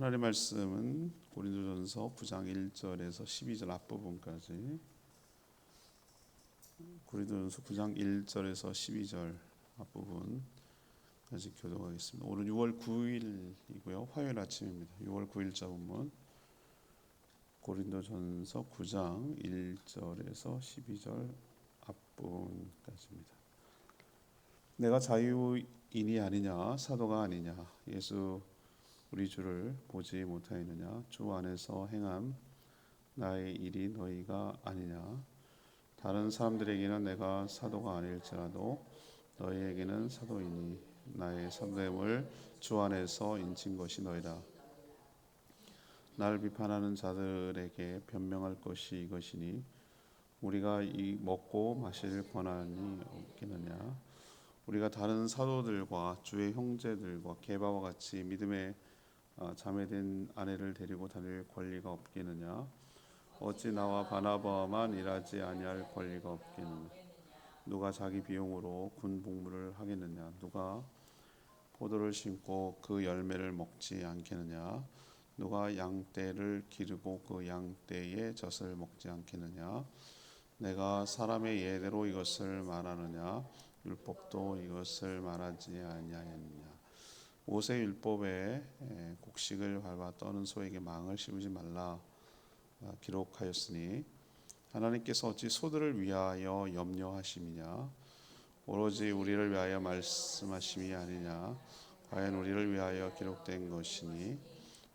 하나님의 말씀은 고린도전서 9장 1절에서 12절 앞부분까지, 고린도전서 9장 1절에서 12절 앞부분까지 교독하겠습니다. 오늘 6월 9일이고요. 화요일 아침입니다. 6월 9일자 본문 고린도전서 9장 1절에서 12절 앞부분까지입니다. 내가 자유인이 아니냐 사도가 아니냐 예수 우리 주를 보지 못하였느냐 주 안에서 행함 나의 일이 너희가 아니냐 다른 사람들에게는 내가 사도가 아닐지라도 너희에게는 사도이니 나의 선됨을 주 안에서 인친 것이 너희다. 나를 비판하는 자들에게 변명할 것이 이것이니 우리가 이 먹고 마실 권한이 없겠느냐 우리가 다른 사도들과 주의 형제들과 게바와 같이 믿음의 자매된 아내를 데리고 다닐 권리가 없겠느냐 어찌 나와 바나바만 일하지 아니할 권리가 없겠느냐 누가 자기 비용으로 군 복무를 하겠느냐 누가 포도를 심고 그 열매를 먹지 않겠느냐 누가 양떼를 기르고 그 양떼의 젖을 먹지 않겠느냐 내가 사람의 예대로 이것을 말하느냐 율법도 이것을 말하지 아니하였느냐 모세 율법에 곡식을 밟아 떠는 소에게 망을 씌우지 말라 기록하였으니 하나님께서 어찌 소들을 위하여 염려하심이냐 오로지 우리를 위하여 말씀하심이 아니냐 과연 우리를 위하여 기록된 것이니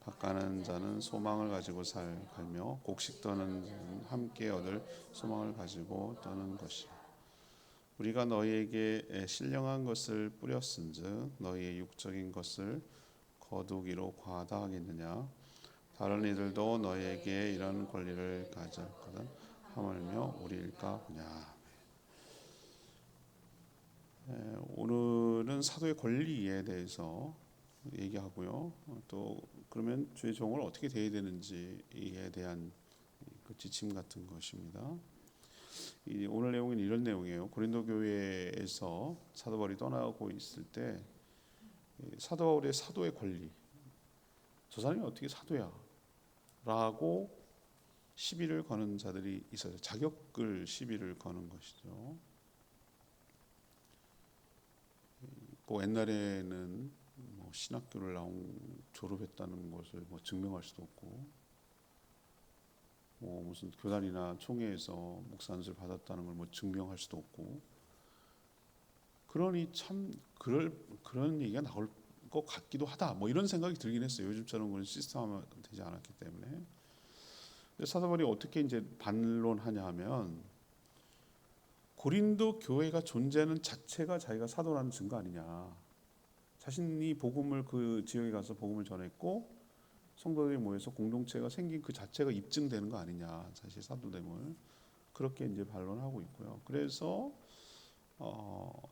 밭가는 자는 소망을 가지고 살며 곡식 떠는 자는 함께 얻을 소망을 가지고 떠는 것이라 우리가 너희에게 신령한 것을 뿌렸은즉 너희의 육적인 것을 거두기로 과다하겠느냐 다른 이들도 너희에게 이런 권리를 가졌거든 하물며 우리일까 보냐. 오늘은 사도의 권리에 대해서 얘기하고요. 또 그러면 주의 종을 어떻게 대해야 되는지에 대한 그 지침 같은 것입니다. 오늘 내용은 이런 내용이에요. 고린도 교회에서 사도 바울이 떠나고 있을 때 사도 바울의 사도의 권리, 저 사람이 어떻게 사도야? 라고 시비를 거는 자들이 있어요. 자격을 시비를 거는 것이죠. 뭐 옛날에는 뭐 신학교를 졸업했다는 것을 뭐 증명할 수도 없고 뭐 무슨 교단이나 총회에서 목사안수를 받았다는 걸 뭐 증명할 수도 없고 그러니 참 그런 얘기가 나올 것 같기도 하다 뭐 이런 생각이 들긴 했어요. 요즘처럼 그런 시스템화 되지 않았기 때문에. 근데 사도 바울이 어떻게 이제 반론하냐 하면 고린도 교회가 존재하는 자체가 자기가 사도라는 증거 아니냐. 자신이 복음을 그 지역에 가서 복음을 전했고 성도들이 모여서 공동체가 생긴 그 자체가 입증되는 거 아니냐 사실 사도됨을 그렇게 이제 반론하고 있고요. 그래서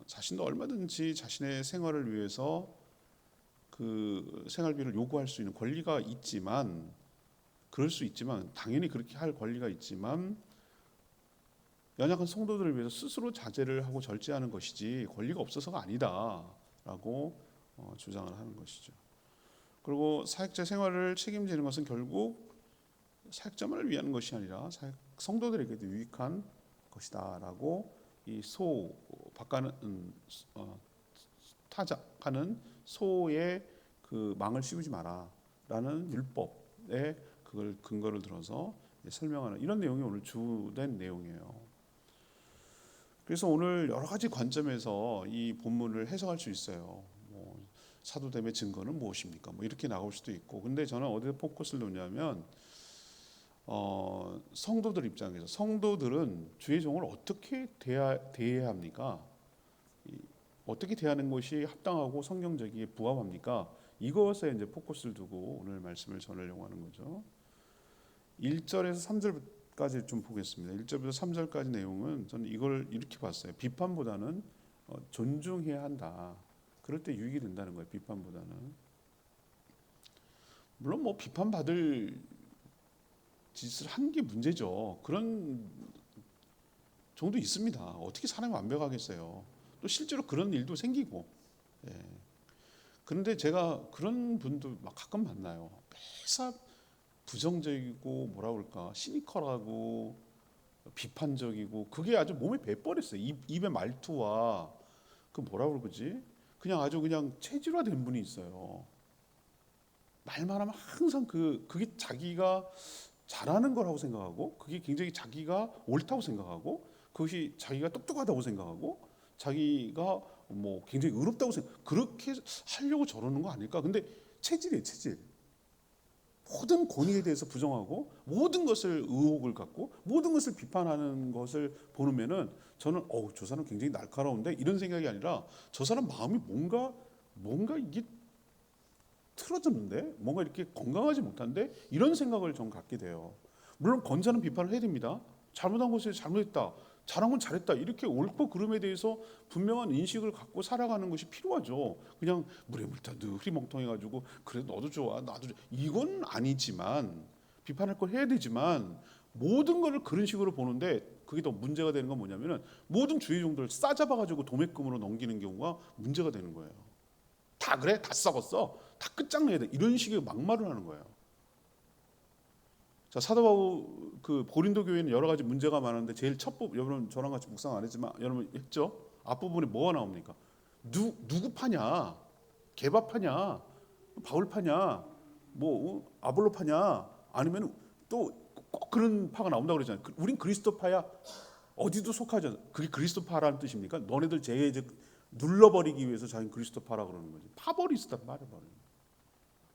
자신도 얼마든지 자신의 생활을 위해서 그 생활비를 요구할 수 있는 권리가 있지만 그럴 수 있지만 당연히 그렇게 할 권리가 있지만 연약한 성도들을 위해서 스스로 자제를 하고 절제하는 것이지 권리가 없어서가 아니다라고 주장을 하는 것이죠. 그리고 사역자 생활을 책임지는 것은 결국 사역자만을 위한 것이 아니라 성도들에게도 유익한 것이다라고 이 타작하는 소의 그 망을 씌우지 마라라는 율법에 그걸 근거를 들어서 설명하는 이런 내용이 오늘 주된 내용이에요. 그래서 오늘 여러 가지 관점에서 이 본문을 해석할 수 있어요. 사도됨의 증거는 무엇입니까? 뭐 이렇게 나올 수도 있고. 근데 저는 어디에 포커스를 놓냐면 성도들 입장에서 성도들은 주의 종을 어떻게 대해야 합니까? 어떻게 대하는 것이 합당하고 성경적이게 부합합니까? 이것에 이제 포커스를 두고 오늘 말씀을 전하려고 하는 거죠. 1절에서 3절까지 좀 보겠습니다. 1절부터 3절까지 내용은 저는 이걸 이렇게 봤어요. 비판보다는 존중해야 한다. 그럴 때 유익이 된다는 거예요. 비판보다는. 물론 뭐 비판받을 짓을 한 게 문제죠. 그런 정도 있습니다. 어떻게 사람이 완벽하겠어요. 또 실제로 그런 일도 생기고. 예. 그런데 제가 그런 분들 막 가끔 만나요. 매사 부정적이고 뭐라 그럴까 시니컬하고 비판적이고 그게 아주 몸에 배버렸어요. 입의 말투와 그 뭐라 그러지? 그냥 아주 그냥 체질화된 분이 있어요. 말만 하면 항상 그게 자기가 잘하는 거라고 생각하고 그게 굉장히 자기가 옳다고 생각하고 그것이 자기가 똑똑하다고 생각하고 자기가 뭐 굉장히 의롭다고 생각 그렇게 하려고 저러는 거 아닐까? 근데 체질이에요, 체질. 모든 권위에 대해서 부정하고 모든 것을 의혹을 갖고 모든 것을 비판하는 것을 보면은 저는 저 사람 굉장히 날카로운데 이런 생각이 아니라 저 사람 마음이 뭔가 이게 틀어졌는데 뭔가 이렇게 건강하지 못한데 이런 생각을 좀 갖게 돼요. 물론 건자는 비판을 해야 됩니다. 잘못한 것에 잘못했다. 잘한 건 잘했다. 이렇게 옳고 그름에 대해서 분명한 인식을 갖고 살아가는 것이 필요하죠. 그냥 물에 물타 늘 흐리멍텅해가지고 그래 너도 좋아 나도 좋아. 이건 아니지만 비판할 걸 해야 되지만 모든 것을 그런 식으로 보는데 그게 더 문제가 되는 건 뭐냐면은 모든 주의 종들을 싸잡아가지고 도매금으로 넘기는 경우가 문제가 되는 거예요. 다 그래? 다 썩었어? 다 끝장내야 돼. 이런 식의 막말을 하는 거예요. 자, 사도 바울 그 고린도 교회는 여러 가지 문제가 많은데 제일 첫 부분 여러분 저랑 같이 묵상 안 했지만 여러분 했죠? 앞부분에 뭐가 나옵니까? 누구 파냐? 개바 파냐? 바울 파냐? 뭐 아볼로 파냐? 아니면 또 꼭 그런 파가 나온다고 그러잖아요. 우린 그리스도파야. 어디도 속하지 않아. 그게 그리스도파라는 뜻입니까? 너네들 제적 눌러버리기 위해서 자기는 그리스도파라 그러는 거지. 파버리스다 말해버려.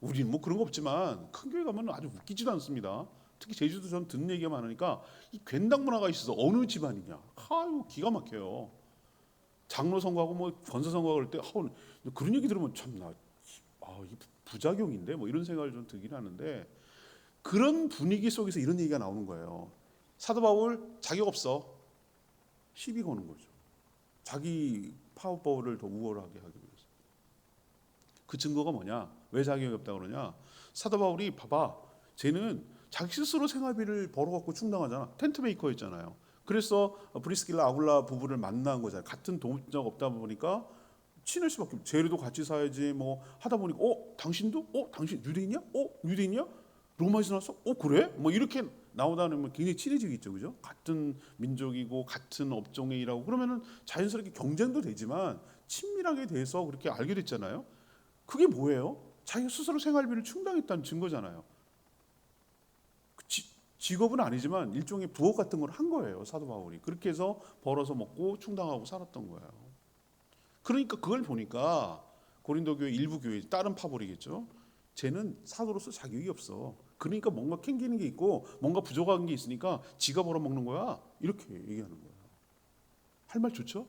우리는 뭐 그런 거 없지만 큰 교회 가면 아주 웃기지도 않습니다. 특히 제주도 전 듣는 얘기가 많으니까 이 괜당 문화가 있어서 어느 집안이냐. 아유 기가 막혀요. 장로 선거하고 뭐 권사 선거할 때 그런 얘기 들으면 참나 이 부작용인데 뭐 이런 생각을 좀 들긴 하는데 그런 분위기 속에서 이런 얘기가 나오는 거예요. 사도 바울 자격 없어. 시비 거는 거죠. 자기 파워버를 더 우월하게 하기 위해서. 그 증거가 뭐냐? 왜 자격이 없다고 그러냐? 사도 바울이 봐봐. 쟤는 자기 스스로 생활비를 벌어갖고 충당하잖아. 텐트 메이커였잖아요. 그래서 브리스길라 아굴라 부부를 만난 거잖아요. 같은 동업자가 없다 보니까 친할 수밖에 없고 재료도 같이 사야지 뭐 하다 보니까 당신도? 당신 유대인이야? 유대인이야? 로마에서 나왔어? 그래? 뭐 이렇게 나오다 보면 굉장히 친해지겠죠. 그죠? 같은 민족이고 같은 업종에 일하고 그러면은 자연스럽게 경쟁도 되지만 친밀하게 돼서 그렇게 알게 됐잖아요. 그게 뭐예요? 자기가 스스로 생활비를 충당했다는 증거잖아요. 직업은 아니지만 일종의 부업 같은 걸 한 거예요. 사도 바울이. 그렇게 해서 벌어서 먹고 충당하고 살았던 거예요. 그러니까 그걸 보니까 고린도 교회 일부 교회 다른 파벌이겠죠. 쟤는 사도로서 자격이 없어. 그러니까 뭔가 캥기는 게 있고 뭔가 부족한 게 있으니까 지가 벌어먹는 거야. 이렇게 얘기하는 거예요. 할 말 좋죠?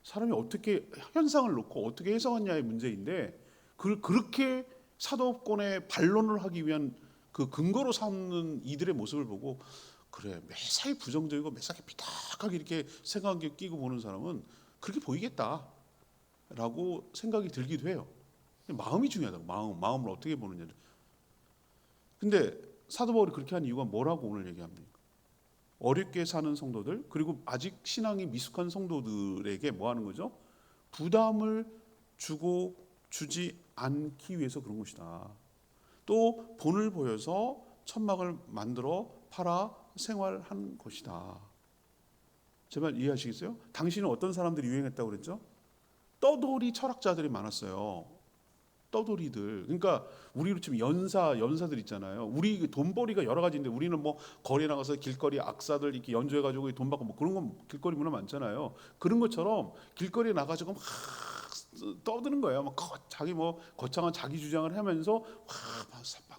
사람이 어떻게 현상을 놓고 어떻게 해석하냐의 문제인데 그걸 그렇게 사도권의 반론을 하기 위한 그 근거로 삼는 이들의 모습을 보고 그래 매사에 부정적이고 매사에 삐딱하게 이렇게 색안경 끼고 보는 사람은 그렇게 보이겠다라고 생각이 들기도 해요. 마음이 중요하다고 마음을 어떻게 보느냐. 근데 사도 바울이 그렇게 한 이유가 뭐라고 오늘 얘기합니까? 어렵게 사는 성도들 그리고 아직 신앙이 미숙한 성도들에게 뭐 하는 거죠? 부담을 주지 않기 위해서 그런 것이다. 또 본을 보여서 천막을 만들어 팔아 생활한 것이다. 제 말 이해하시겠어요? 당신은 어떤 사람들이 유행했다고 그랬죠? 떠돌이 철학자들이 많았어요. 떠돌이들. 그러니까 우리로 치면 연사들 있잖아요. 우리 돈벌이가 여러 가지인데 우리는 뭐 거리에 나가서 길거리 악사들 이렇게 연주해가지고 돈 받고 뭐 그런 건 길거리 문화 많잖아요. 그런 것처럼 길거리에 나가지고 막 떠드는 거예요. 막 자기 뭐 거창한 자기 주장을 하면서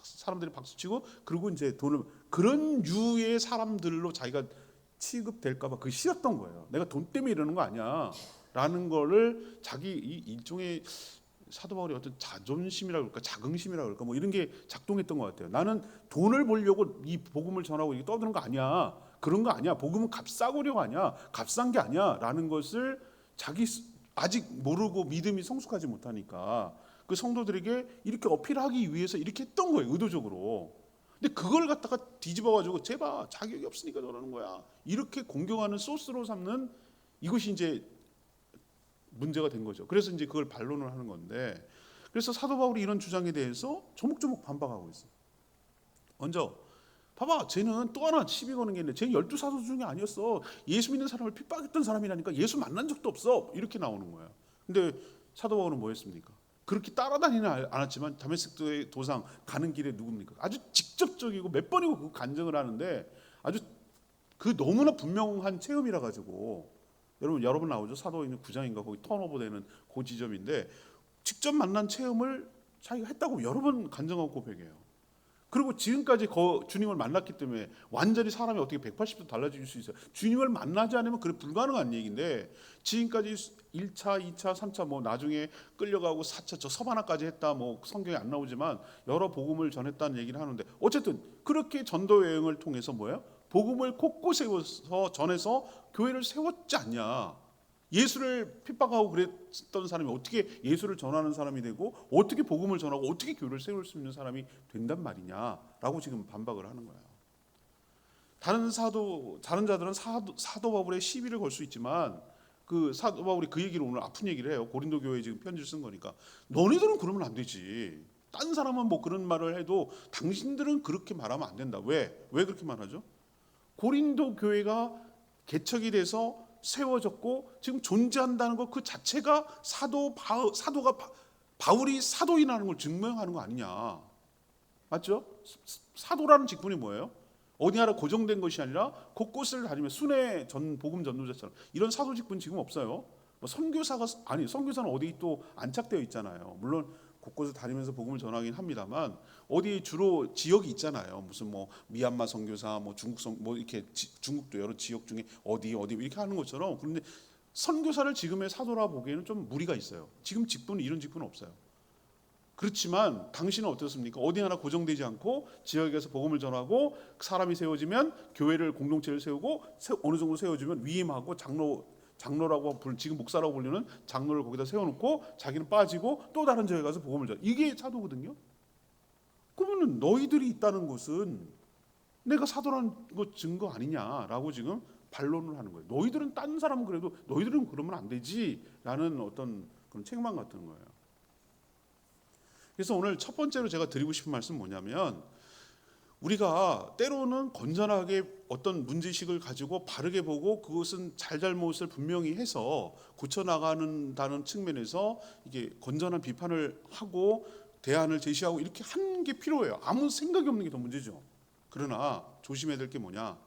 사람들이 박수치고 그리고 이제 돈을 그런 유의 사람들로 자기가 취급될까봐 그게 싫었던 거예요. 내가 돈 때문에 이러는 거 아니야라는 거를 자기 이 일종의 사도 바울이 어떤 자존심이라 그럴까 자긍심이라 그럴까 뭐 이런 게 작동했던 것 같아요. 나는 돈을 벌려고 이 복음을 전하고 이게 떠드는 거 아니야. 그런 거 아니야. 복음은 값싸구려가 아니야. 값싼 게 아니야라는 것을 자기 아직 모르고 믿음이 성숙하지 못하니까 그 성도들에게 이렇게 어필하기 위해서 이렇게 했던 거예요. 의도적으로. 근데 그걸 갖다가 뒤집어가지고 제발 자격이 없으니까 저러는 거야. 이렇게 공경하는 소스로 삼는 이것이 이제 문제가 된 거죠. 그래서 이제 그걸 반론을 하는 건데 그래서 사도 바울이 이런 주장에 대해서 조목조목 반박하고 있어요. 먼저 봐봐, 쟤는 또 하나 시비 거는 게 있는데 쟤는 12사도 중에 아니었어. 예수 믿는 사람을 핍박했던 사람이라니까. 예수 만난 적도 없어. 이렇게 나오는 거예요. 근데 사도 바울은 뭐 했습니까? 그렇게 따라다니는 않았지만 다메섹의 도상 가는 길에 누굽니까? 아주 직접적이고 몇 번이고 그 간증을 하는데 아주 그 너무나 분명한 체험이라 가지고 여러분 나오죠? 사도행전 9장인가 거기 턴오버되는 그 지점인데 직접 만난 체험을 자기가 했다고 여러 번 간증하고 고백해요. 그리고 지금까지 주님을 만났기 때문에 완전히 사람이 어떻게 180도 달라질 수 있어요? 주님을 만나지 않으면 그게 불가능한 얘기인데 지금까지 1차, 2차, 3차 뭐 나중에 끌려가고 4차 저 서바나까지 했다 뭐 성경에 안 나오지만 여러 복음을 전했다는 얘기를 하는데 어쨌든 그렇게 전도 여행을 통해서 뭐예요? 복음을 곳곳에서 전해서 교회를 세웠지 않냐? 예수를 핍박하고 그랬던 사람이 어떻게 예수를 전하는 사람이 되고 어떻게 복음을 전하고 어떻게 교회를 세울 수 있는 사람이 된단 말이냐라고 지금 반박을 하는 거예요. 다른 자들은 사도 바울의 시비를 걸 수 있지만 그 사도 바울이 그 얘기를 오늘 아픈 얘기를 해요. 고린도 교회에 지금 편지를 쓴 거니까 너희들은 그러면 안 되지. 딴 사람은 뭐 그런 말을 해도 당신들은 그렇게 말하면 안 된다. 왜 그렇게 말하죠? 고린도 교회가 개척이 돼서 세워졌고 지금 존재한다는 것 그 자체가 사도가 바울이 사도인이라는 걸 증명하는 거 아니냐. 맞죠? 사도라는 직분이 뭐예요? 어디 하나 고정된 것이 아니라 곳곳을 다니며 순회 복음 전도자처럼 이런 사도 직분 지금 없어요. 뭐 선교사는 어디 또 안착되어 있잖아요. 물론 곳곳을 다니면서 복음을 전하긴 합니다만 어디 주로 지역이 있잖아요. 무슨 뭐 미얀마 선교사, 뭐 뭐 이렇게 중국도 여러 지역 중에 어디 이렇게 하는 것처럼. 그런데 선교사를 지금의 사도라 보기에는 좀 무리가 있어요. 지금 직분은 이런 직분은 없어요. 그렇지만 당신은 어떻습니까? 어디 하나 고정되지 않고 지역에서 복음을 전하고 사람이 세워지면 교회를 공동체를 세우고 어느 정도 세워지면 위임하고 장로라고 지금 목사라고 불리는 장로를 거기다 세워놓고 자기는 빠지고 또 다른 지역에 가서 복음을 전해. 이게 사도거든요. 그러면 너희들이 있다는 것은 내가 사도라는 거 증거 아니냐라고 지금 반론을 하는 거예요. 너희들은 딴 사람은 그래도 너희들은 그러면 안 되지라는 어떤 그런 책망 같은 거예요. 그래서 오늘 첫 번째로 제가 드리고 싶은 말씀은 뭐냐면 우리가 때로는 건전하게 어떤 문제의식을 가지고 바르게 보고 그것은 잘잘못을 분명히 해서 고쳐나가는다는 측면에서 이게 건전한 비판을 하고 대안을 제시하고 이렇게 하는 게 필요해요. 아무 생각이 없는 게 더 문제죠. 그러나 조심해야 될 게 뭐냐,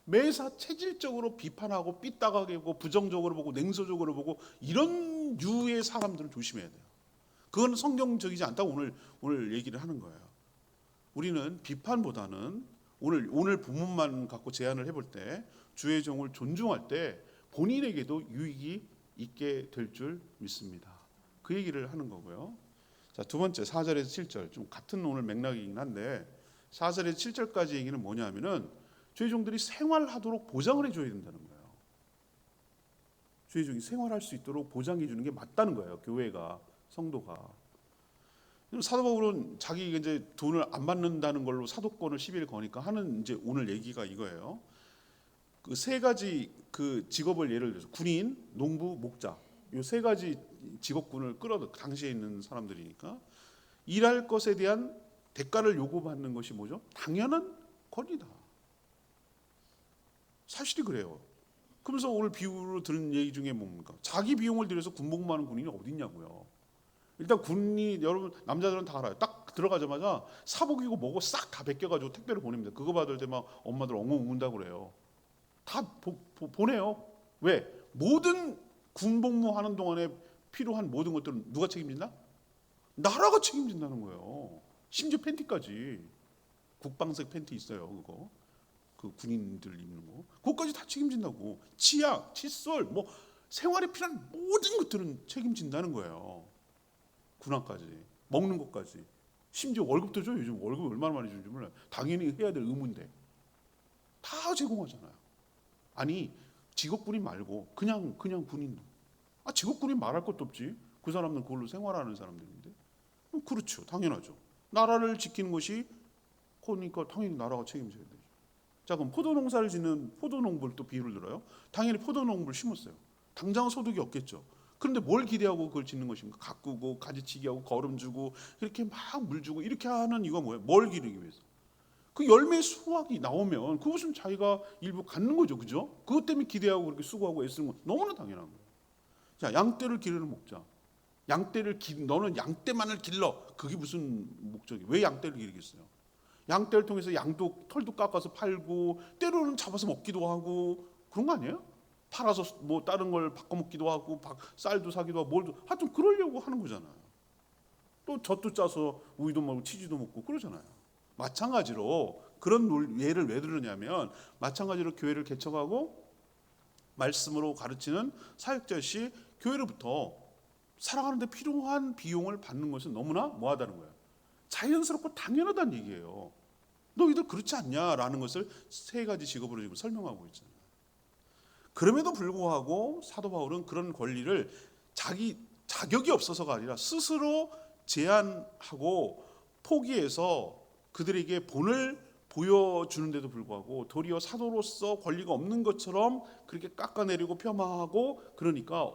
매사 체질적으로 비판하고 삐딱하게 보고 부정적으로 보고 냉소적으로 보고 이런 류의 사람들은 조심해야 돼요. 그건 성경적이지 않다고 오늘 얘기를 하는 거예요. 우리는 비판보다는 오늘 본문만 갖고 제안을 해볼 때 주의 종을 존중할 때 본인에게도 유익이 있게 될 줄 믿습니다. 그 얘기를 하는 거고요. 자, 두 번째 4절에서 7절 좀 같은 오늘 맥락이긴 한데 4절에서 7절까지 얘기는 뭐냐면은 주의 종들이 생활하도록 보장을 해줘야 된다는 거예요. 주의 종이 생활할 수 있도록 보장해 주는 게 맞다는 거예요. 교회가, 성도가. 사도 바울은 자기가 이제 돈을 안 받는다는 걸로 사도권을 시비를 거니까 하는 이제 오늘 얘기가 이거예요. 그 세 가지 그 직업을 예를 들어서 군인, 농부, 목자 이 세 가지 직업군을 끌어도 당시에 있는 사람들이니까 일할 것에 대한 대가를 요구받는 것이 뭐죠? 당연한 권리다. 사실이 그래요. 그러면서 오늘 비유로 들은 얘기 중에 뭡니까? 자기 비용을 들여서 군복무하는 군인이 어디 있냐고요. 일단 군이 여러분 남자들은 다 알아요. 딱 들어가자마자 사복이고 뭐고 싹 다 벗겨가지고 택배를 보냅니다. 그거 받을 때 막 엄마들 엉엉 운다고 그래요. 다 보내요. 왜? 모든 군복무하는 동안에 필요한 모든 것들은 누가 책임진다? 나라가 책임진다는 거예요. 심지어 팬티까지 국방색 팬티 있어요. 그거 그 군인들 입는 거 그것까지 다 책임진다고. 치약, 칫솔, 뭐 생활에 필요한 모든 것들은 책임진다는 거예요. 군함까지 먹는 것까지 심지어 월급도 줘요. 요즘 월급 얼마나 많이 주는지 몰라요. 당연히 해야 될 의무인데 다 제공하잖아요. 아니 직업군인 말고 그냥 군인도 직업군인 말할 것도 없지. 그 사람은 그걸로 생활하는 사람들인데 그렇죠. 당연하죠. 나라를 지키는 것이 그러니까 당연히 나라가 책임져야 되죠. 자, 그럼 포도농사를 짓는 포도농부를 또 비유를 들어요. 당연히 포도농부를 심었어요. 당장 소득이 없겠죠. 그런데 뭘 기대하고 그걸 짓는 것입니까? 가꾸고 가지치기 하고 거름 주고 이렇게 막 물 주고 이렇게 하는 이유가 뭐예요? 뭘 기르기 위해서? 그 열매 수확이 나오면 그것은 자기가 일부 갖는 거죠, 그죠? 그것 때문에 기대하고 그렇게 수고하고 애쓰는 건 너무나 당연한 거예요. 자, 양떼를 기르는 목자. 너는 양떼만을 길러. 그게 무슨 목적이에요? 왜 양떼를 기르겠어요? 양떼를 통해서 양도 털도 깎아서 팔고 때로는 잡아서 먹기도 하고 그런 거 아니에요? 팔아서 뭐 다른 걸 바꿔 먹기도 하고 쌀도 사기도 하고 뭘도 하여튼 그러려고 하는 거잖아요. 또 젖도 짜서 우유도 먹고 치즈도 먹고 그러잖아요. 마찬가지로 그런 예를 왜 들으냐면 마찬가지로 교회를 개척하고 말씀으로 가르치는 사역자시 교회로부터 살아가는 데 필요한 비용을 받는 것은 너무나 뭐하다는 거예요. 자연스럽고 당연하다는 얘기예요. 너희들 그렇지 않냐라는 것을 세 가지 직업으로 지금 설명하고 있잖아요. 그럼에도 불구하고 사도 바울은 그런 권리를 자기 자격이 없어서가 아니라 스스로 제한하고 포기해서 그들에게 본을 보여주는데도 불구하고 도리어 사도로서 권리가 없는 것처럼 그렇게 깎아내리고 폄하하고 그러니까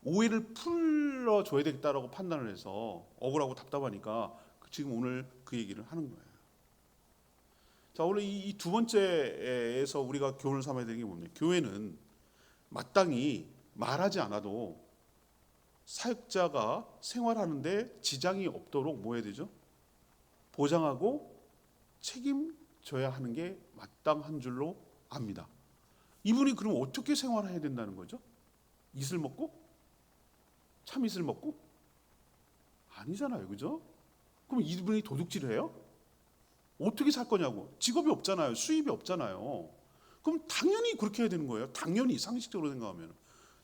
오해를 풀어줘야 되겠다라고 판단을 해서 억울하고 답답하니까 지금 오늘 그 얘기를 하는 거예요. 자, 오늘 이 두 번째에서 우리가 교훈을 삼아야 되는 게 뭡니까? 교회는 마땅히 말하지 않아도 사역자가 생활하는데 지장이 없도록 뭐 해야 되죠? 보장하고 책임져야 하는 게 마땅한 줄로 압니다. 이분이 그럼 어떻게 생활해야 된다는 거죠? 이슬 먹고? 참이슬 먹고? 아니잖아요, 그죠? 그럼 이분이 도둑질해요? 어떻게 살 거냐고. 직업이 없잖아요. 수입이 없잖아요. 그럼 당연히 그렇게 해야 되는 거예요. 당연히 상식적으로 생각하면.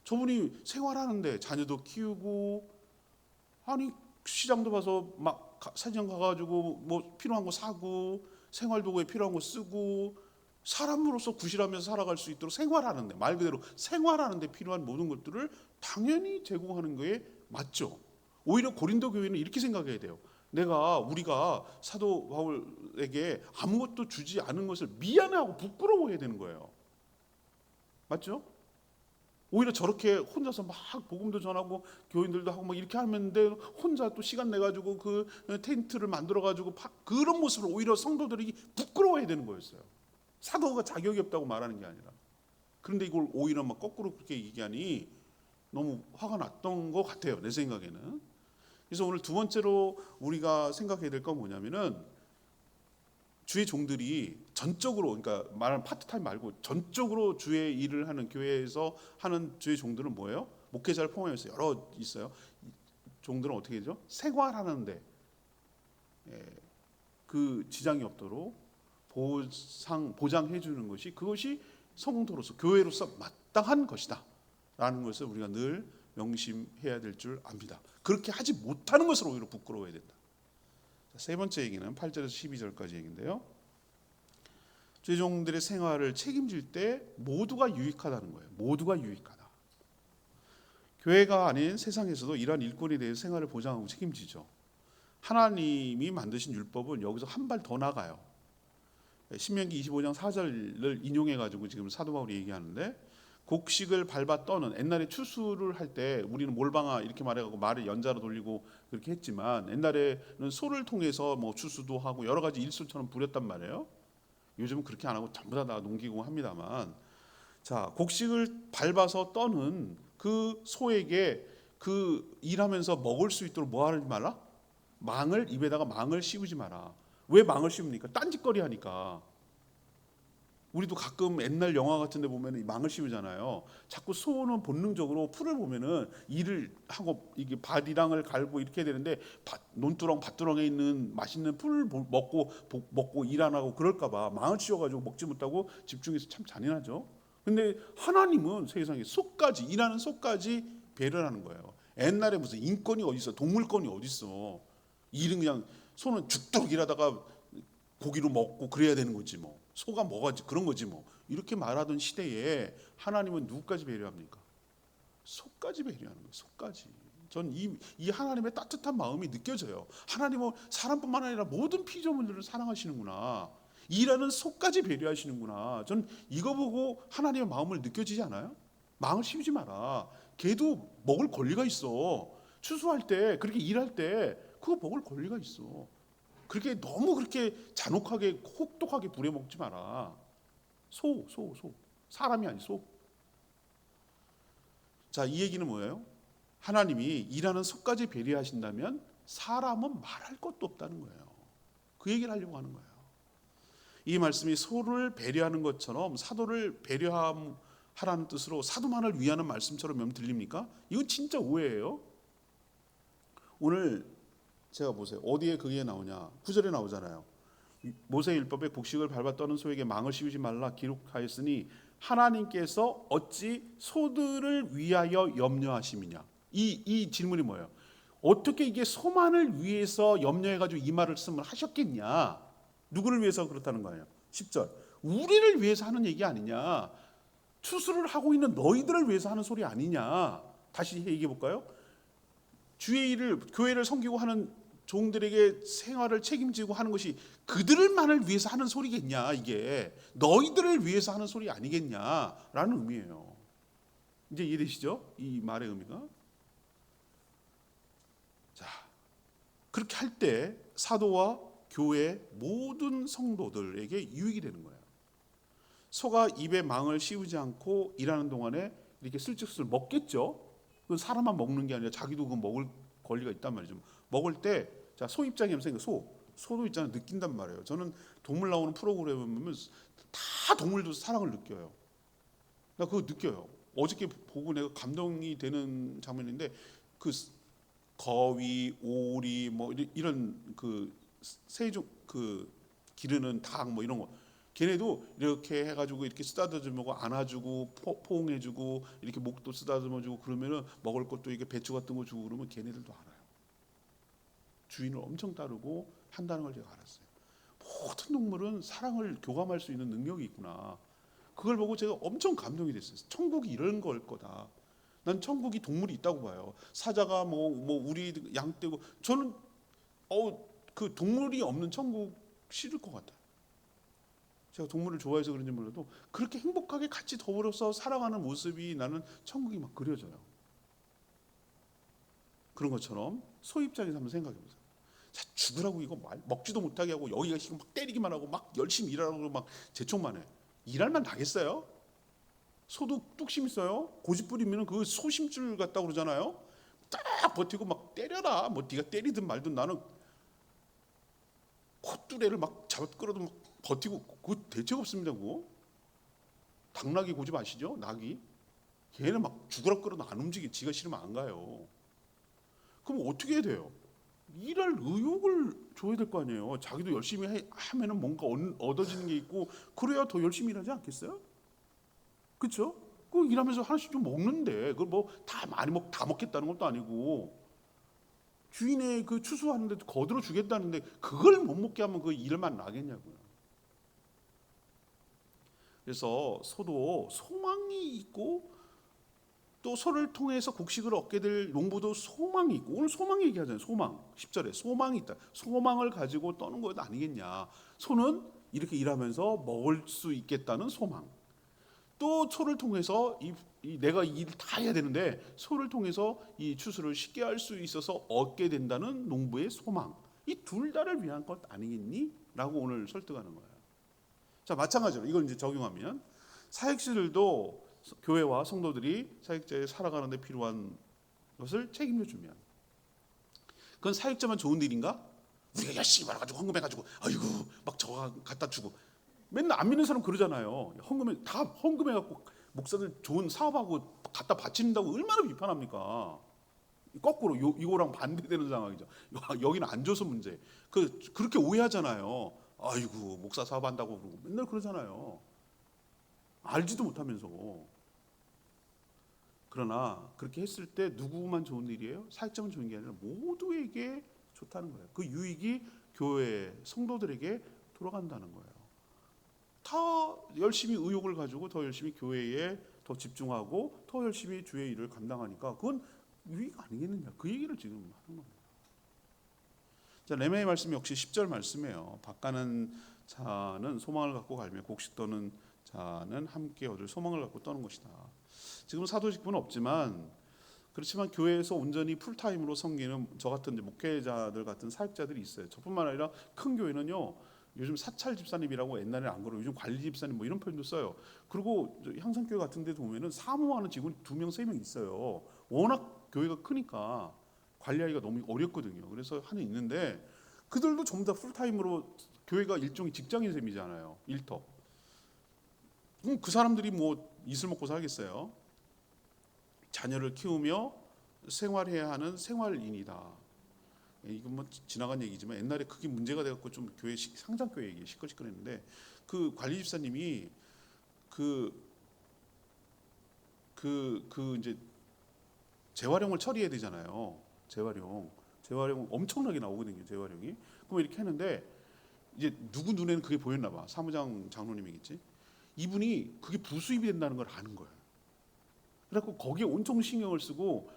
저분이 생활하는데 자녀도 키우고 아니 시장도 가서 막 사장 가가지고 뭐 필요한 거 사고 생활도구에 필요한 거 쓰고 사람으로서 구실하면서 살아갈 수 있도록 생활하는데 말 그대로 생활하는데 필요한 모든 것들을 당연히 제공하는 거에 맞죠. 오히려 고린도 교회는 이렇게 생각해야 돼요. 우리가 사도 바울에게 아무것도 주지 않은 것을 미안해하고 부끄러워해야 되는 거예요. 맞죠? 오히려 저렇게 혼자서 막 복음도 전하고 교인들도 하고 막 이렇게 하는데 혼자 또 시간 내가지고 그 텐트를 만들어가지고 그런 모습을 오히려 성도들이 부끄러워해야 되는 거였어요. 사도가 자격이 없다고 말하는 게 아니라. 그런데 이걸 오히려 막 거꾸로 그렇게 얘기하니 너무 화가 났던 것 같아요. 내 생각에는. 그래서 오늘 두 번째로 우리가 생각해야 될 건 뭐냐면은 주의 종들이 전적으로 그러니까 말하는 파트타임 말고 전적으로 주의 일을 하는 교회에서 하는 주의 종들은 뭐예요? 목회자를 포함해서 여러 있어요. 종들은 어떻게 되죠? 생활하는데 그 지장이 없도록 보장해 주는 것이 그것이 성도로서 교회로서 마땅한 것이다 라는 것을 우리가 늘 명심해야 될 줄 압니다. 그렇게 하지 못하는 것을 오히려 부끄러워해야 된다. 세 번째 얘기는 8절에서 12절까지 얘기인데요. 죄종들의 생활을 책임질 때 모두가 유익하다는 거예요. 모두가 유익하다. 교회가 아닌 세상에서도 이러한 일꾼에 대해서 생활을 보장하고 책임지죠. 하나님이 만드신 율법은 여기서 한 발 더 나가요. 신명기 25장 4절을 인용해가지고 지금 사도 바울이 얘기하는데 곡식을 밟아 떠는 옛날에 추수를 할 때 우리는 몰방아 이렇게 말해가지고 말을 연자로 돌리고 그렇게 했지만 옛날에는 소를 통해서 뭐 추수도 하고 여러 가지 일수처럼 부렸단 말이에요. 요즘은 그렇게 안 하고 전부 다 농기공 합니다만 자 곡식을 밟아서 떠는 그 소에게 그 일하면서 먹을 수 있도록 뭐 하지 말라? 입에다가 망을 씌우지 마라. 왜 망을 씌웁니까? 딴짓거리 하니까. 우리도 가끔 옛날 영화 같은 데 보면 망을 씌우잖아요. 자꾸 소는 본능적으로 풀을 보면은 일을 하고 이게 밭이랑을 갈고 이렇게 되는데 논두렁 밭두렁에 있는 맛있는 풀을 먹고 일 안 하고 그럴까 봐 망을 씌워가지고 먹지 못하고 집중해서 참 잔인하죠. 근데 하나님은 세상에 소까지 일하는 소까지 배려를 하는 거예요. 옛날에 무슨 인권이 어디 있어? 동물권이 어디 있어? 일은 그냥 소는 죽도록 일하다가 고기로 먹고 그래야 되는 거지 뭐. 소가 뭐가 그런 거지 뭐. 이렇게 말하던 시대에 하나님은 누구까지 배려합니까? 소까지 배려하는 거예요. 소까지. 전 이 하나님의 따뜻한 마음이 느껴져요. 하나님은 사람뿐만 아니라 모든 피조물들을 사랑하시는구나. 일하는 소까지 배려하시는구나. 전 이거 보고 하나님의 마음을 느껴지지 않아요? 망을 씌우지 마라. 걔도 먹을 권리가 있어. 추수할 때 그렇게 일할 때 그거 먹을 권리가 있어. 그렇게 너무 그렇게 잔혹하게 혹독하게 부려먹지 마라. 소. 사람이 아니 소. 자, 이 얘기는 뭐예요? 하나님이 일하는 소까지 배려하신다면 사람은 말할 것도 없다는 거예요. 그 얘기를 하려고 하는 거예요. 이 말씀이 소를 배려하는 것처럼 사도를 배려하라는 뜻으로 사도만을 위하는 말씀처럼 여러분 들립니까? 이건 진짜 오해예요. 오늘 제가 보세요. 어디에 그게 나오냐? 9절에 나오잖아요. 모세율법에 곡식을 밟아 떠는 소에게 망을 씌우지 말라 기록하였으니 하나님께서 어찌 소들을 위하여 염려하심이냐. 이 질문이 뭐예요? 어떻게 이게 소만을 위해서 염려해가지고 이 말씀을 하셨겠냐? 누구를 위해서 그렇다는 거예요? 10절. 우리를 위해서 하는 얘기 아니냐? 추수를 하고 있는 너희들을 위해서 하는 소리 아니냐? 다시 얘기해 볼까요? 주의 일을, 교회를 섬기고 하는 종들에게 생활을 책임지고 하는 것이 그들만을 위해서 하는 소리겠냐? 이게 너희들을 위해서 하는 소리 아니겠냐라는 의미예요. 이제 이해되시죠? 이 말의 의미가. 자, 그렇게 할 때 사도와 교회 모든 성도들에게 유익이 되는 거예요. 소가 입에 망을 씌우지 않고 일하는 동안에 이렇게 슬쩍슬쩍 먹겠죠. 그 사람만 먹는 게 아니라 자기도 그 먹을 권리가 있단 말이죠. 먹을 때, 자, 소 입장이면 생각, 소도 있잖아요. 느낀단 말이에요. 저는 동물 나오는 프로그램을 보면 다 동물도 사랑을 느껴요. 나 그거 느껴요. 어저께 보고 내가 감동이 되는 장면인데 그 거위, 오리, 뭐 이런 그 세종 그 기르는 닭 뭐 이런 거, 걔네도 이렇게 해가지고 이렇게 쓰다듬어주고 안아주고 포옹해주고 이렇게 목도 쓰다듬어주고 그러면은 먹을 것도 이게 배추 같은 거 주고 그러면 걔네들도 알아요. 주인을 엄청 따르고 한다는 걸 제가 알았어요. 모든 동물은 사랑을 교감할 수 있는 능력이 있구나. 그걸 보고 제가 엄청 감동이 됐어요. 천국이 이런 걸 거다. 난 천국이 동물이 있다고 봐요. 사자가 뭐 우리 양떼고 저는 그 동물이 없는 천국 싫을 것 같아요. 제가 동물을 좋아해서 그런지 몰라도 그렇게 행복하게 같이 더불어서 살아가는 모습이 나는 천국이 막 그려져요. 그런 것처럼 소 입장에서 한번 생각해 보세요. 자, 죽으라고 이거 먹지도 못하게 하고 여기가 지금 막 때리기만 하고 막 열심히 일하라고 막 재촉만 해. 일할만 나겠어요? 소도 뚝심 있어요. 고집 부리면 그 소심줄 같다고 그러잖아요. 딱 버티고 막 때려라. 뭐 네가 때리든 말든 나는 콧뚜레를 막 잡아 끌어도 막 버티고. 그거 대책 없습니다. 그거. 당나귀 고집 아시죠? 낙이. 걔는 막 죽으라 끌어도 안 움직이. 지가 싫으면 안 가요. 그럼 어떻게 해야 돼요? 일할 의욕을 줘야 될 거 아니에요. 자기도 열심히 하면은 뭔가 얻어지는 게 있고 그래야 더 열심히 일하지 않겠어요? 그렇죠? 그 일하면서 하나씩 좀 먹는데 그걸 뭐 다 많이 다 먹겠다는 것도 아니고 주인의 그 추수하는데 거들어 주겠다는데 그걸 못 먹게 하면 그 일만 나겠냐고요. 그래서 소도 소망이 있고 또 소를 통해서 곡식을 얻게 될 농부도 소망이 있고, 오늘 소망 얘기하잖아요. 소망. 10절에 소망이 있다. 소망을 가지고 떠는 것 아니겠냐. 소는 이렇게 일하면서 먹을 수 있겠다는 소망. 또 소를 통해서 내가 일 다 해야 되는데 소를 통해서 이 추수를 쉽게 할 수 있어서 얻게 된다는 농부의 소망. 이 둘 다를 위한 것 아니겠니? 라고 오늘 설득하는 거예요. 자, 마찬가지로 이걸 이제 적용하면 사역자들도 교회와 성도들이 사역자에 살아가는 데 필요한 것을 책임져 주면 그건 사역자만 좋은 일인가? 우리가 열심히 벌어가지고 헌금해가지고 아이고 막 저거 갖다 주고 맨날 안 믿는 사람 그러잖아요. 다 헌금해갖고 목사들 좋은 사업하고 갖다 바친다고 얼마나 비판합니까? 거꾸로 이거랑 반대되는 상황이죠. 여기는 안 줘서 문제. 그렇게 오해하잖아요. 아이고 목사 사업한다고 그러고 맨날 그러잖아요. 알지도 못하면서. 그러나 그렇게 했을 때 누구만 좋은 일이에요? 사역자만 좋은 게 아니라 모두에게 좋다는 거예요. 그 유익이 교회 성도들에게 돌아간다는 거예요. 다 열심히 의욕을 가지고 더 열심히 교회에 더 집중하고 더 열심히 주의 일을 감당하니까 그건 유익 아니겠느냐. 그 얘기를 지금 하는 겁니다. 자, 레메의 말씀이 역시 10절 말씀이에요. 밭가는 자는 소망을 갖고 갈며 곡식 떠는 자는 함께 얻을 소망을 갖고 떠는 것이다. 지금 사도직분은 없지만 그렇지만 교회에서 온전히 풀타임으로 섬기는 저 같은 이제 목회자들 같은 사역자들이 있어요. 저뿐만 아니라 큰 교회는요. 요즘 사찰 집사님이라고 옛날에는 안 그러고 요즘 관리 집사님 뭐 이런 표현도 써요. 그리고 향산교회 같은 데 보면은 사무하는 직원이 2명, 3명 있어요. 워낙 교회가 크니까 관리하기가 너무 어렵거든요. 그래서 하는 있는데 그들도 전부 다 풀타임으로 교회가 일종의 직장인 셈이잖아요. 일터. 그 사람들이 뭐 이슬 먹고 살겠어요. 자녀를 키우며 생활해야 하는 생활인이다. 이건 뭐 지나간 얘기지만 옛날에 그게 문제가 돼갖고 좀 교회 상장교회 얘기 시끌시끌했는데 그 관리 집사님이 이제 재활용을 처리해야 되잖아요. 재활용 엄청나게 나오거든요. 재활용이. 그럼 이렇게 했는데 이제 누구 눈에는 그게 보였나 봐. 사무장 장로님이겠지. 이분이 그게 부수입이 된다는 걸 아는 거예요. 그래갖고 거기에 온통 신경을 쓰고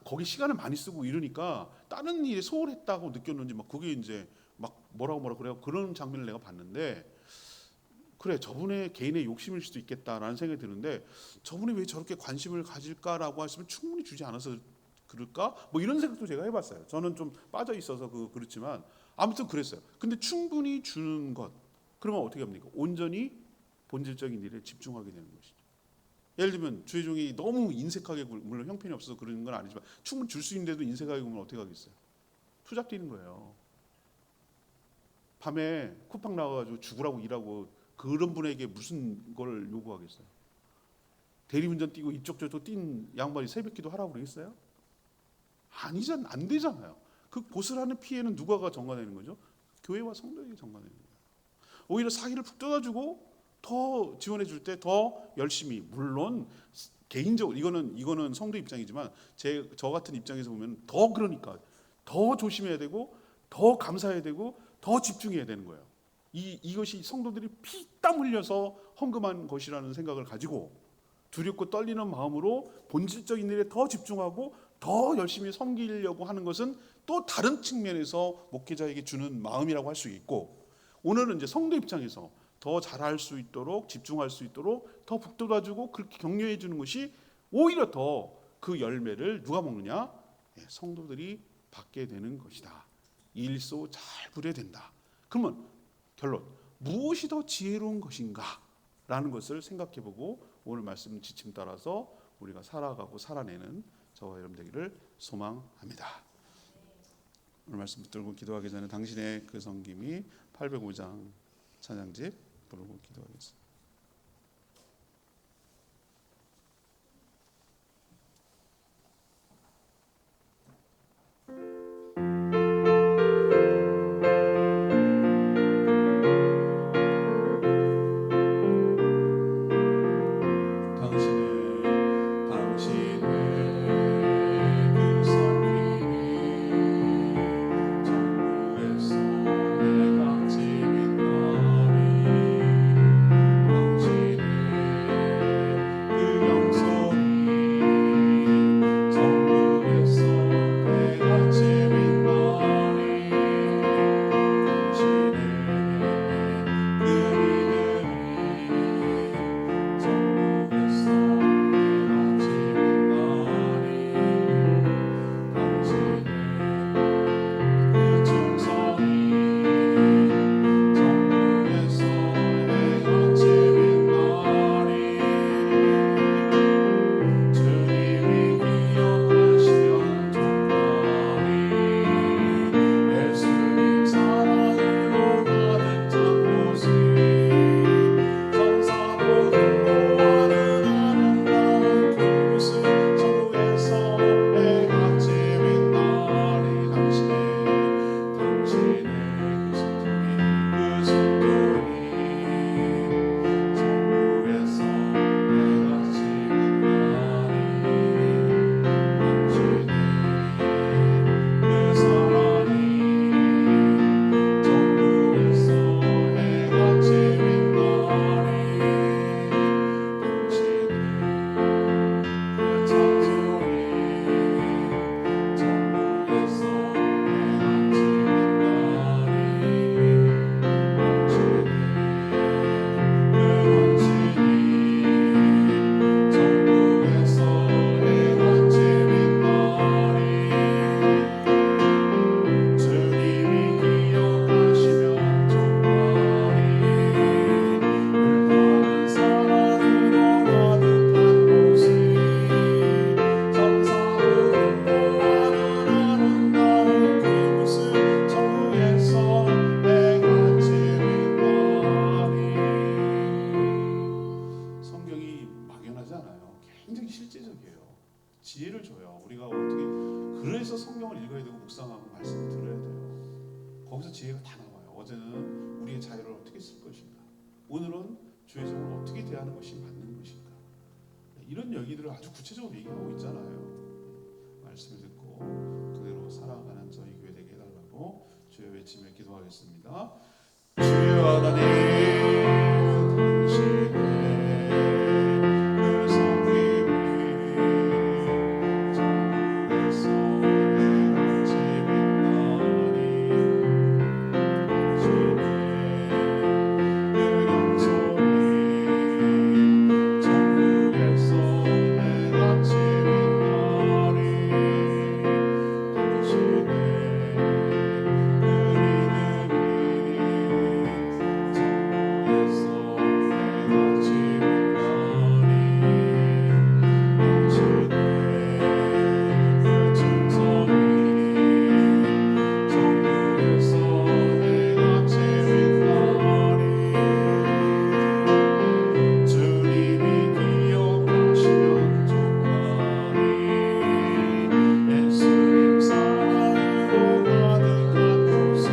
거기 시간을 많이 쓰고 이러니까 다른 일에 소홀했다고 느꼈는지 막 그게 이제 막 뭐라고 그래요. 그런 장면을 내가 봤는데 그래 저분의 개인의 욕심일 수도 있겠다라는 생각이 드는데 저분이 왜 저렇게 관심을 가질까라고 하시면 충분히 주지 않아서 그럴까? 뭐 이런 생각도 제가 해봤어요. 저는 좀 빠져 있어서 그렇지만 아무튼 그랬어요. 근데 충분히 주는 것 그러면 어떻게 합니까? 온전히 본질적인 일에 집중하게 되는 것이죠. 예를 들면 주의 종이 너무 인색하게 물론 형편이 없어서 그런 건 아니지만 충분히 줄 수 있는데도 인색하게 굴면 어떻게 하겠어요? 투잡 뛰는 거예요. 밤에 쿠팡 나와가지고 죽으라고 일하고 그런 분에게 무슨 걸 요구하겠어요? 대리운전 뛰고 이쪽 저쪽 뛴 양반이 새벽기도 하라고 그러겠어요? 안 되잖아요. 그 고스란한 피해는 누가 전가되는 거죠? 교회와 성도에게 전가되는 거예요. 오히려 사기를 푹 뜯어주고 더 지원해 줄 때 더 열심히 물론 개인적으로 이거는 성도 입장이지만 저 같은 입장에서 보면 더 그러니까 더 조심해야 되고 더 감사해야 되고 더 집중해야 되는 거예요. 이것이 성도들이 피땀 흘려서 헌금한 것이라는 생각을 가지고 두렵고 떨리는 마음으로 본질적인 일에 더 집중하고 더 열심히 섬기려고 하는 것은 또 다른 측면에서 목회자에게 주는 마음이라고 할 수 있고 오늘은 이제 성도 입장에서 더 잘할 수 있도록 집중할 수 있도록 더 북돋아주고 그렇게 격려해 주는 것이 오히려 더 그 열매를 누가 먹느냐? 성도들이 받게 되는 것이다. 일소 잘 부려야 된다. 그러면 결론 무엇이 더 지혜로운 것인가? 라는 것을 생각해보고 오늘 말씀 지침 따라서 우리가 살아가고 살아내는 저와 여러분 되기를 소망합니다. 오늘 말씀 붙들고 기도하기 전에 당신의 그 섬김이 805장 찬양집 부르고 기도하겠습니다. 지혜가 다 나와요. 어제는 우리의 자유를 어떻게 쓸 것인가, 오늘은 주의 종을 어떻게 대하는 것이 맞는 것인가, 이런 얘기들을 아주 구체적으로 얘기하고 있잖아요. 말씀을 듣고 그대로 살아가는 저희 교회 되게 해달라고 주여 외치며 기도하겠습니다. 주여 하나님, 당신의 그 성김이 전국에서 내같이 빛나니, 주의 그 영광이 전국에서 내같이 빛나니, 당신의 그 믿음이 전국에서 내같이 빛나니, 당신의 그 충성이 전국에서 내같이 빛나니, 주님이 기억하시면 좋아하니, 예수님 사랑으로 가득한 곳에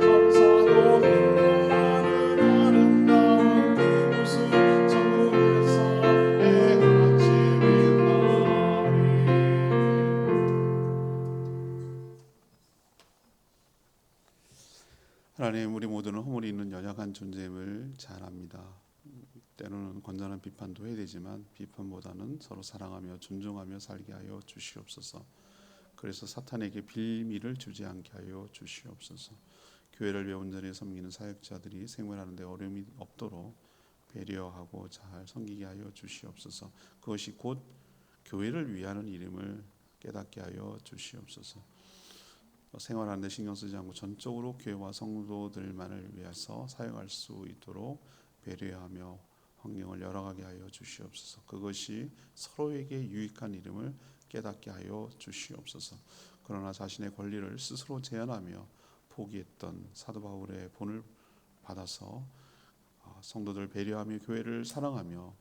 천사도 빛나는 아름다운 그곳은 전국에서 내같이 빛나리. 하나님, 우리 모두는 허물이 있는 연약한 존재임을 잘 압니다. 때로는 건전한 비판도 해야 되지만 비판보다는 서로 사랑하며 존중하며 살게 하여 주시옵소서. 그래서 사탄에게 빌미를 주지 않게 하여 주시옵소서. 교회를 온전히 섬기는 사역자들이 생활하는 데 어려움이 없도록 배려하고 잘 섬기게 하여 주시옵소서. 그것이 곧 교회를 위하는 일임을 깨닫게 하여 주시옵소서. 생활하는 데 신경 쓰지 않고 전적으로 교회와 성도들만을 위해서 사용할 수 있도록 배려하며 환경을 열어가게 하여 주시옵소서. 그것이 서로에게 유익한 일임을 깨닫게 하여 주시옵소서. 그러나 자신의 권리를 스스로 제한하며 포기했던 사도 바울의 본을 받아서 성도들을 배려하며 교회를 사랑하며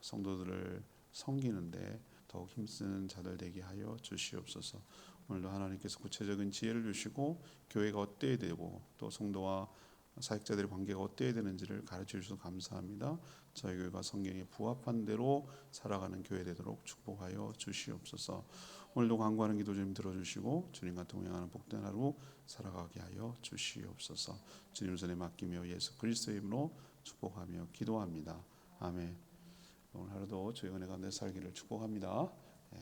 성도들을 섬기는데 더욱 힘쓰는 자들 되게 하여 주시옵소서. 오늘도 하나님께서 구체적인 지혜를 주시고 교회가 어때야 되고 또 성도와 사역자들의 관계가 어때야 되는지를 가르쳐 주셔서 감사합니다. 저희 교회가 성경에 부합한 대로 살아가는 교회 되도록 축복하여 주시옵소서. 오늘도 간구하는 기도 좀 들어주시고 주님과 동행하는 복된 하루 살아가게 하여 주시옵소서. 주님 손에 맡기며 예수 그리스도의 이름으로 축복하며 기도합니다. 아멘. 오늘 하루도 주의 은혜 가운데 살기를 축복합니다.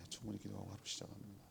충분히 기도하고 하루 시작합니다.